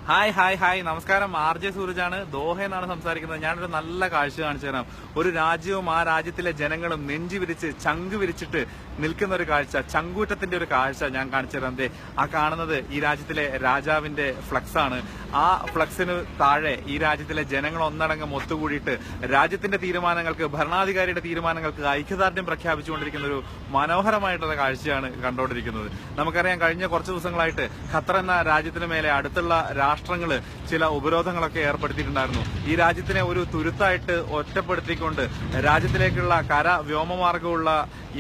Hi hi hi നമസ്കാരം. RJ സൂരജാണ്, ദോഹയെന്നാണ് സംസാരിക്കുന്നത്. ഞാനൊരു നല്ല കാഴ്ച കാണിച്ചു തരാം. ഒരു രാജ്യവും ആ രാജ്യത്തിലെ ജനങ്ങളും നെഞ്ചു വിരിച്ച് ചങ്ക് വിരിച്ചിട്ട് നിൽക്കുന്ന ഒരു കാഴ്ച, ചങ്കൂറ്റത്തിന്റെ ഒരു കാഴ്ച ഞാൻ കാണിച്ചു തരാം. ആ കാണുന്നത് ഈ രാജ്യത്തിലെ രാജാവിന്റെ ഫ്ലക്സ് ആണ്. ആ ഫ്ലക്സിന് താഴെ ഈ രാജ്യത്തിലെ ജനങ്ങൾ ഒന്നടങ്കം ഒത്തുകൂടിയിട്ട് രാജ്യത്തിന്റെ തീരുമാനങ്ങൾക്ക്, ഭരണാധികാരിയുടെ തീരുമാനങ്ങൾക്ക് ഐക്യദാർഢ്യം പ്രഖ്യാപിച്ചുകൊണ്ടിരിക്കുന്ന ഒരു മനോഹരമായിട്ടുള്ള കാഴ്ചയാണ് കണ്ടുകൊണ്ടിരിക്കുന്നത്. നമുക്കറിയാം, കഴിഞ്ഞ കുറച്ച് ദിവസങ്ങളായിട്ട് ഖത്തർ എന്ന രാജ്യത്തിന് മേലെ അടുത്തുള്ള രാഷ്ട്രങ്ങള് ചില ഉപരോധങ്ങളൊക്കെ ഏർപ്പെടുത്തിയിട്ടുണ്ടായിരുന്നു. ഈ രാജ്യത്തിനെ ഒരു തുരുത്തായിട്ട് ഒറ്റപ്പെടുത്തിക്കൊണ്ട് രാജ്യത്തിലേക്കുള്ള കര വ്യോമമാർഗമുള്ള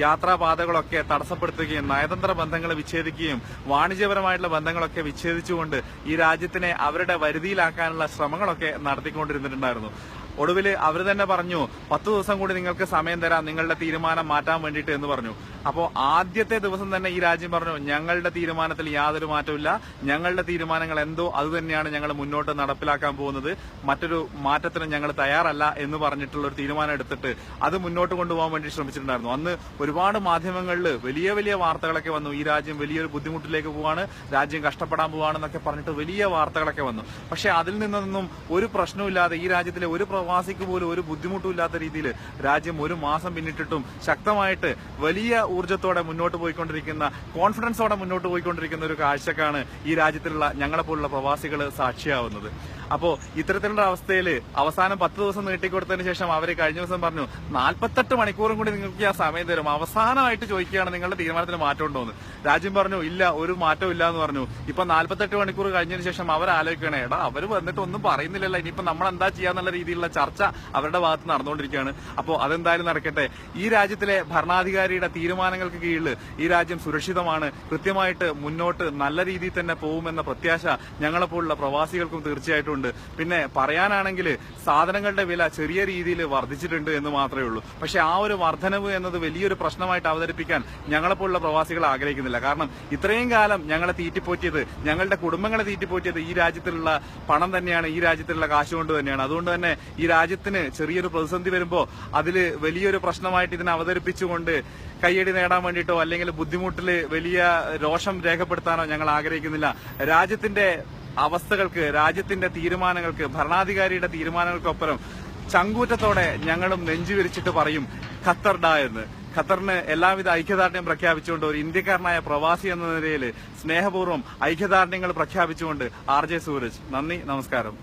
യാത്രാപാതകളൊക്കെ തടസ്സപ്പെടുത്തുകയും നയതന്ത്ര ബന്ധങ്ങൾ വിച്ഛേദിക്കുകയും വാണിജ്യപരമായിട്ടുള്ള ബന്ധങ്ങളൊക്കെ വിച്ഛേദിച്ചുകൊണ്ട് ഈ രാജ്യത്തിനെ അവരുടെ വരുതിയിലാക്കാനുള്ള ശ്രമങ്ങളൊക്കെ നടത്തിക്കൊണ്ടിരുന്നിട്ടുണ്ടായിരുന്നു. ഒടുവിൽ അവർ തന്നെ പറഞ്ഞു, 10 ദിവസം കൂടി നിങ്ങൾക്ക് സമയം തരാം നിങ്ങളുടെ തീരുമാനം മാറ്റാൻ വേണ്ടിയിട്ട് എന്ന് പറഞ്ഞു. അപ്പോൾ ആദ്യത്തെ ദിവസം തന്നെ ഈ രാജ്യം പറഞ്ഞു, ഞങ്ങളുടെ തീരുമാനത്തിൽ യാതൊരു മാറ്റമില്ല, ഞങ്ങളുടെ തീരുമാനങ്ങൾ എന്തോ അത് തന്നെയാണ് ഞങ്ങൾ മുന്നോട്ട് നടപ്പിലാക്കാൻ പോകുന്നത്, മറ്റൊരു മാറ്റത്തിന് ഞങ്ങൾ തയ്യാറല്ല എന്ന് പറഞ്ഞിട്ടുള്ള ഒരു തീരുമാനം എടുത്തിട്ട് അത് മുന്നോട്ട് കൊണ്ടുപോകാൻ വേണ്ടി ശ്രമിച്ചിട്ടുണ്ടായിരുന്നു. അന്ന് ഒരുപാട് മാധ്യമങ്ങളിൽ വലിയ വലിയ വാർത്തകളൊക്കെ വന്നു. ഈ രാജ്യം വലിയൊരു ബുദ്ധിമുട്ടിലേക്ക് പോവാണ്, രാജ്യം കഷ്ടപ്പെടാൻ പോവാണെന്നൊക്കെ പറഞ്ഞിട്ട് വലിയ വാർത്തകളൊക്കെ വന്നു. പക്ഷെ അതിൽ നിന്നൊന്നും ഒരു പ്രശ്നമില്ലാതെ ഈ രാജ്യത്തിലെ ഒരു പ്രവാസിക്ക് പോലും ഒരു ബുദ്ധിമുട്ടും ഇല്ലാത്ത രീതിയിൽ രാജ്യം ഒരു മാസം പിന്നിട്ടിട്ടും ശക്തമായിട്ട് വലിയ ഊർജ്ജത്തോടെ മുന്നോട്ട് പോയിക്കൊണ്ടിരിക്കുന്ന, കോൺഫിഡൻസോടെ മുന്നോട്ട് പോയിക്കൊണ്ടിരിക്കുന്ന ഒരു കാഴ്ചക്കാണ് ഈ രാജ്യത്തിലുള്ള ഞങ്ങളെപ്പോലുള്ള പ്രവാസികൾ സാക്ഷിയാവുന്നത്. അപ്പോ ഇത്തരത്തിലുള്ള അവസ്ഥയിൽ അവസാനം 10 ദിവസം നീട്ടിക്കൊടുത്തതിന് ശേഷം അവര് കഴിഞ്ഞ ദിവസം പറഞ്ഞു, 48 മണിക്കൂറും കൂടി നിങ്ങൾക്ക് ആ സമയം തരും, അവസാനമായിട്ട് ചോദിക്കുകയാണ് നിങ്ങളുടെ തീരുമാനത്തിൽ മാറ്റം ഉണ്ടോ എന്ന്. രാജ്യം പറഞ്ഞു, ഇല്ല, ഒരു മാറ്റവും ഇല്ല എന്ന് പറഞ്ഞു. ഇപ്പൊ 48 മണിക്കൂർ കഴിഞ്ഞതിന് ശേഷം അവർ ആലോചിക്കണേ, എടാ അവര് വന്നിട്ട് ഒന്നും പറയുന്നില്ലല്ലോ, ഇനിയിപ്പോ നമ്മൾ എന്താ ചെയ്യാന്നുള്ള രീതിയിലുള്ള ചർച്ച അവരുടെ ഭാഗത്ത് നടന്നുകൊണ്ടിരിക്കുകയാണ്. അപ്പോൾ അതെന്തായാലും നടക്കട്ടെ. ഈ രാജ്യത്തിലെ ഭരണാധികാരിയുടെ തീരുമാനങ്ങൾക്ക് കീഴിൽ ഈ രാജ്യം സുരക്ഷിതമാണ്, കൃത്യമായിട്ട് മുന്നോട്ട് നല്ല രീതിയിൽ തന്നെ പോകുമെന്ന പ്രത്യാശ ഞങ്ങളെപ്പോലുള്ള പ്രവാസികൾക്കും തീർച്ചയായിട്ടും ഉണ്ട്. പിന്നെ പറയാനാണെങ്കിൽ സാധനങ്ങളുടെ വില ചെറിയ രീതിയിൽ വർദ്ധിച്ചിട്ടുണ്ട് എന്ന് മാത്രമേ ഉള്ളൂ. പക്ഷെ ആ ഒരു വർധനവ് എന്നത് വലിയൊരു പ്രശ്നമായിട്ട് അവതരിപ്പിക്കാൻ ഞങ്ങളെപ്പോലുള്ള പ്രവാസികൾ ആഗ്രഹിക്കുന്നില്ല. കാരണം ഇത്രയും കാലം ഞങ്ങളെ തീറ്റിപ്പോറ്റിയത്, ഞങ്ങളുടെ കുടുംബങ്ങളെ തീറ്റിപ്പോറ്റിയത് ഈ രാജ്യത്തിലുള്ള പണം തന്നെയാണ്, ഈ രാജ്യത്തിലുള്ള കാശ് കൊണ്ട് തന്നെയാണ്. അതുകൊണ്ട് തന്നെ ഈ രാജ്യത്തിന് ചെറിയൊരു പ്രതിസന്ധി വരുമ്പോൾ അതിൽ വലിയൊരു പ്രശ്നമായിട്ട് ഇതിനെ അവതരിപ്പിച്ചുകൊണ്ട് കയ്യടി നേടാൻ വേണ്ടിയിട്ടോ അല്ലെങ്കിൽ ബുദ്ധിമുട്ടിൽ വലിയ രോഷം രേഖപ്പെടുത്താനോ ഞങ്ങൾ ആഗ്രഹിക്കുന്നില്ല. രാജ്യത്തിന്റെ അവസ്ഥകൾക്ക്, രാജ്യത്തിന്റെ തീരുമാനങ്ങൾക്ക്, ഭരണാധികാരിയുടെ തീരുമാനങ്ങൾക്കൊപ്പരം ചങ്കൂറ്റത്തോടെ ഞങ്ങളും നെഞ്ചുവിരിച്ചിട്ട് പറയും ഖത്തർ ഡാ എന്ന്. ഖത്തറിന് എല്ലാവിധ ഐക്യദാർഢ്യം പ്രഖ്യാപിച്ചുകൊണ്ട് ഒരു ഇന്ത്യക്കാരനായ പ്രവാസി എന്ന നിലയിൽ സ്നേഹപൂർവ്വം ഐക്യദാർഢ്യങ്ങൾ പ്രഖ്യാപിച്ചുകൊണ്ട് RJ സൂരജ്. നന്ദി, നമസ്കാരം.